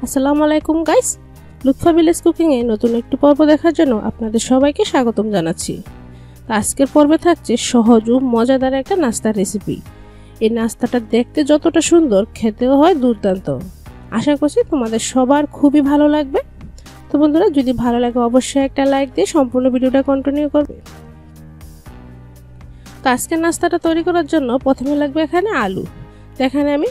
আসসালামু আলাইকুম guys, Lutfa village cooking এ নতুন একটি পর্ব দেখার জন্য আপনাদের সবাইকে স্বাগতম জানাচ্ছি। আজকের পর্বে থাকছে সহজ ও মজাদার একটা নাস্তার রেসিপি। এই নাস্তাটা দেখতে যতটা সুন্দর, খেতেও হয় দুর্দান্ত। আশা করছি তোমাদের সবার খুবই ভালো লাগবে। তো বন্ধুরা, যদি ভালো লাগে অবশ্যই একটা লাইক দিয়ে সম্পূর্ণ ভিডিওটা কন্টিনিউ করবে। তো আজকের নাস্তাটা তৈরি করার জন্য প্রথমে লাগবে এখানে আলু। তো এখানে আমি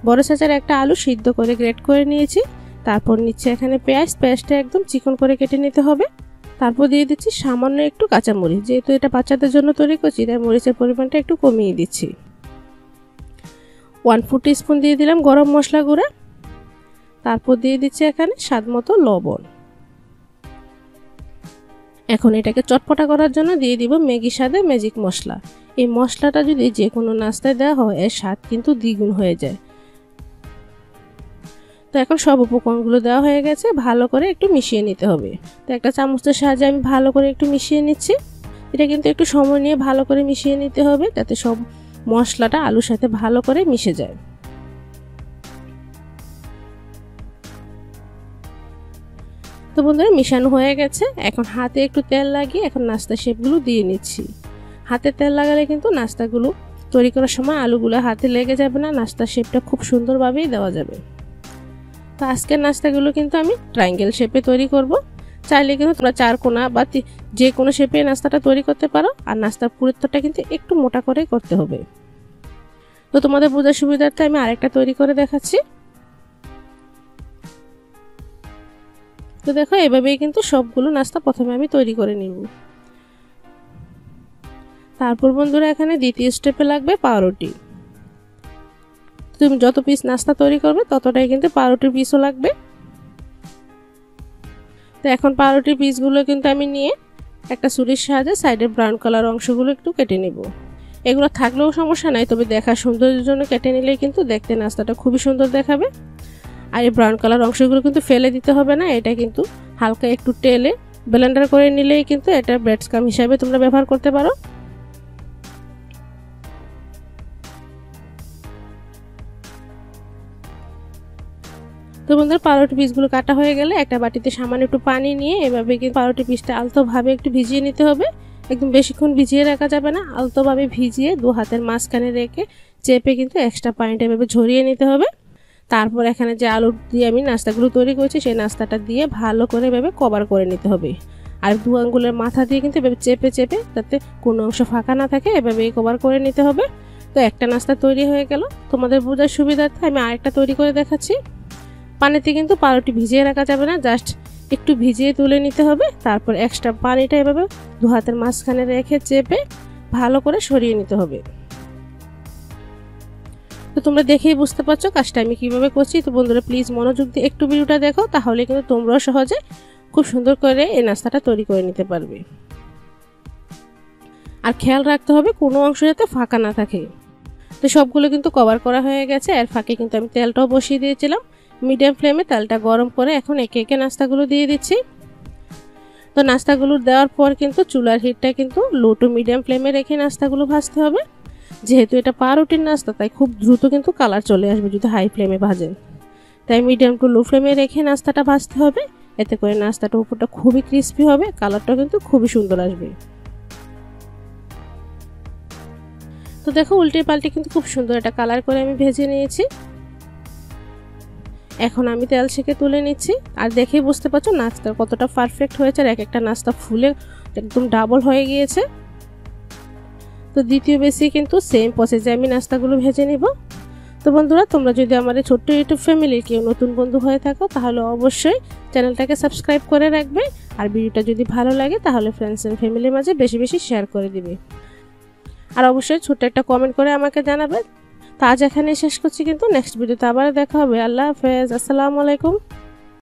বড় সাইজের একটা আলু সিদ্ধ করে গ্রেট করে নিয়েছি। তারপর নিচ্ছে এখানে পেঁয়াজটা একদম চিকন করে কেটে নিতে হবে। তারপর দিয়ে দিচ্ছি সামান্য একটু কাঁচামরিচ, যেহেতু এটা বাচ্চাদের জন্য তৈরি করছি তাই মরিচের পরিমাণটা একটু কমিয়ে দিচ্ছি। 1/4 টিস্পুন দিয়ে দিলাম গরম মশলা গুঁড়া। তারপর দিয়ে দিচ্ছি এখানে স্বাদ মতো লবণ। এখন এটাকে চটপটা করার জন্য দিয়ে দিব ম্যাগি স্বাদে ম্যাজিক মশলা। এই মশলাটা যদি যে কোনো নাস্তায় দেওয়া হয় এর স্বাদ কিন্তু দ্বিগুণ হয়ে যায়। তো এখন সব উপকরণগুলো দেওয়া হয়ে গেছে, ভালো করে একটু মিশিয়ে নিতে হবে। তো একটা চামচের সাহায্যে আমি ভালো করে একটু মিশিয়ে নিচ্ছি। এটা কিন্তু একটু সময় নিয়ে ভালো করে মিশিয়ে নিতে হবে, যাতে সব মশলাটা আলুর সাথে ভালো করে মিশে যায়। তো বন্ধুরা, মিশানো হয়ে গেছে। এখন হাতে একটু তেল লাগিয়ে এখন নাস্তা শেপগুলো দিয়ে নিচ্ছি। হাতে তেল লাগালে কিন্তু নাস্তাগুলো তৈরি করার সময় আলুগুলো হাতে লেগে যাবে না, নাস্তার শেপটা খুব সুন্দরভাবেই দেওয়া যাবে। তো আজকের নাস্তাগুলো কিন্তু আমি ট্রায়াঙ্গেল শেপে তৈরি করব। চাইলে কিন্তু তোমরা চারকোনা বা যে কোনো শেপে নাস্তাটা তৈরি করতে পারো। আর নাস্তার পুরুত্বটা কিন্তু একটু মোটা করে করতে হবে। তো তোমাদের বোঝার সুবিধার্থে আমি আরেকটা তৈরি করে দেখাচ্ছি। তো দেখো, এভাবেই কিন্তু সবগুলো নাস্তা প্রথমে আমি তৈরি করে নিব। তারপর বন্ধুরা, এখানে দ্বিতীয় স্টেপে লাগবে পাউরুটি। তুমি যত পিস নাস্তা তৈরি করবে ততটাই কিন্তু পাউরুটির পিসও লাগবে। তো এখন পাউরুটির পিসগুলো কিন্তু আমি নিয়ে একটা ছুরির সাহায্যে সাইডের ব্রাউন কালার অংশগুলো একটু কেটে নিব। এগুলো থাকলেও সমস্যা নাই, তবে দেখার সৌন্দর্যের জন্য কেটে নিলেই কিন্তু দেখতে নাস্তাটা খুবই সুন্দর দেখাবে। আর এই ব্রাউন কালার অংশগুলো কিন্তু ফেলে দিতে হবে না, এটা কিন্তু হালকা একটু টেলে ব্লেন্ডার করে নিলেই কিন্তু এটা ব্রেড স্ক্রাম হিসাবে তোমরা ব্যবহার করতে পারো। তো বন্ধুরা, পাউরুটি পিসগুলো কাটা হয়ে গেলে একটা বাটিতে সামান্য একটু পানি নিয়ে এভাবে কিন্তু পাউরুটি পিসটা আলতোভাবে একটু ভিজিয়ে নিতে হবে। একদম বেশিক্ষণ ভিজিয়ে রাখা যাবে না, আলতোভাবে ভিজিয়ে দু হাতের মাঝখানে রেখে চেপে কিন্তু এক্সট্রা পানিটা এভাবে ঝরিয়ে নিতে হবে। তারপর এখানে যে আলু দিয়ে আমি নাস্তাগুলো তৈরি করেছি সেই নাস্তাটা দিয়ে ভালো করে এভাবে কভার করে নিতে হবে। আর দু আঙ্গুলের মাথা দিয়ে কিন্তু এভাবে চেপে চেপে যাতে কোনো অংশ ফাঁকা না থাকে এভাবেই কভার করে নিতে হবে। তো একটা নাস্তা তৈরি হয়ে গেল। তোমাদের বোঝার সুবিধার্থে আমি আরেকটা তৈরি করে দেখাচ্ছি। পানিতে কিন্তু পাউরুটি ভিজিয়ে রাখা যাবে না, জাস্ট একটু ভিজিয়ে তুলে নিতে হবে। তারপর এক্সট্রা পানিটা এভাবে দু হাতের মাঝখানে রেখে চেপে ভালো করে সরিয়ে নিতে হবে। তো তোমরা দেখেই বুঝতে পারছো কাজটা আমি কিভাবে করছি। তো বন্ধুরা, প্লিজ মনোযোগ দিয়ে একটু ভিডিওটা দেখো, তাহলে কিন্তু তোমরাও সহজে খুব সুন্দর করে এই নাস্তাটা তৈরি করে নিতে পারবে। আর খেয়াল রাখতে হবে কোনো অংশ যাতে ফাঁকা না থাকে। তো সবগুলো কিন্তু কভার করা হয়ে গেছে। এর ফাঁকে কিন্তু আমি তেলটাও বসিয়ে দিয়েছিলাম। মিডিয়াম ফ্লেমে তেলটা গরম করে এখন একে একে নাস্তাগুলো দিয়ে দিচ্ছি। তো নাস্তাগুলো দেওয়ার পর কিন্তু চুলার হিটটা কিন্তু লো টু মিডিয়াম ফ্লেমে রেখে নাস্তাগুলো ভাজতে হবে। যেহেতু এটা পাউরুটির নাস্তা তাই খুব দ্রুত কিন্তু কালার চলে আসবে যদি হাই ফ্লেমে ভাজেন। তাই মিডিয়াম টু লো ফ্লেমে রেখে নাস্তাটা ভাজতে হবে। এতে করে নাস্তাটা উপরটা খুবই ক্রিস্পি হবে, কালারটা কিন্তু খুবই সুন্দর আসবে। তো দেখো, উল্টে পাল্টে কিন্তু খুব সুন্দর একটা কালার করে আমি ভেজে নিয়েছি। এখন আমি তেল ছেঁকে তুলে নিচ্ছি। আর দেখেই বুঝতে পারছো নাস্তা কতটা পারফেক্ট হয়েছে, আর এক একটা নাস্তা ফুলে একদম ডাবল হয়ে গিয়েছে। তো দ্বিতীয় বেশি কিন্তু সেম প্রসেসে আমি নাস্তাগুলো ভেজে নিব। তো বন্ধুরা, তোমরা যদি আমার এই ছোট্ট ইউটিউব ফ্যামিলির কেউ নতুন বন্ধু হয়ে থাকো তাহলে অবশ্যই চ্যানেলটাকে সাবস্ক্রাইব করে রাখবে। আর ভিডিওটা যদি ভালো লাগে তাহলে ফ্রেন্ডস এন্ড ফ্যামিলির মাঝে বেশি বেশি শেয়ার করে দিবে। আর অবশ্যই ছোট্ট একটা কমেন্ট করে আমাকে জানাবে। তো আজ এখানে শেষ করছি, কিন্তু নেক্সট ভিডিওতে আবার দেখা হবে। আল্লাহ হাফেজ, আসসালামু আলাইকুম।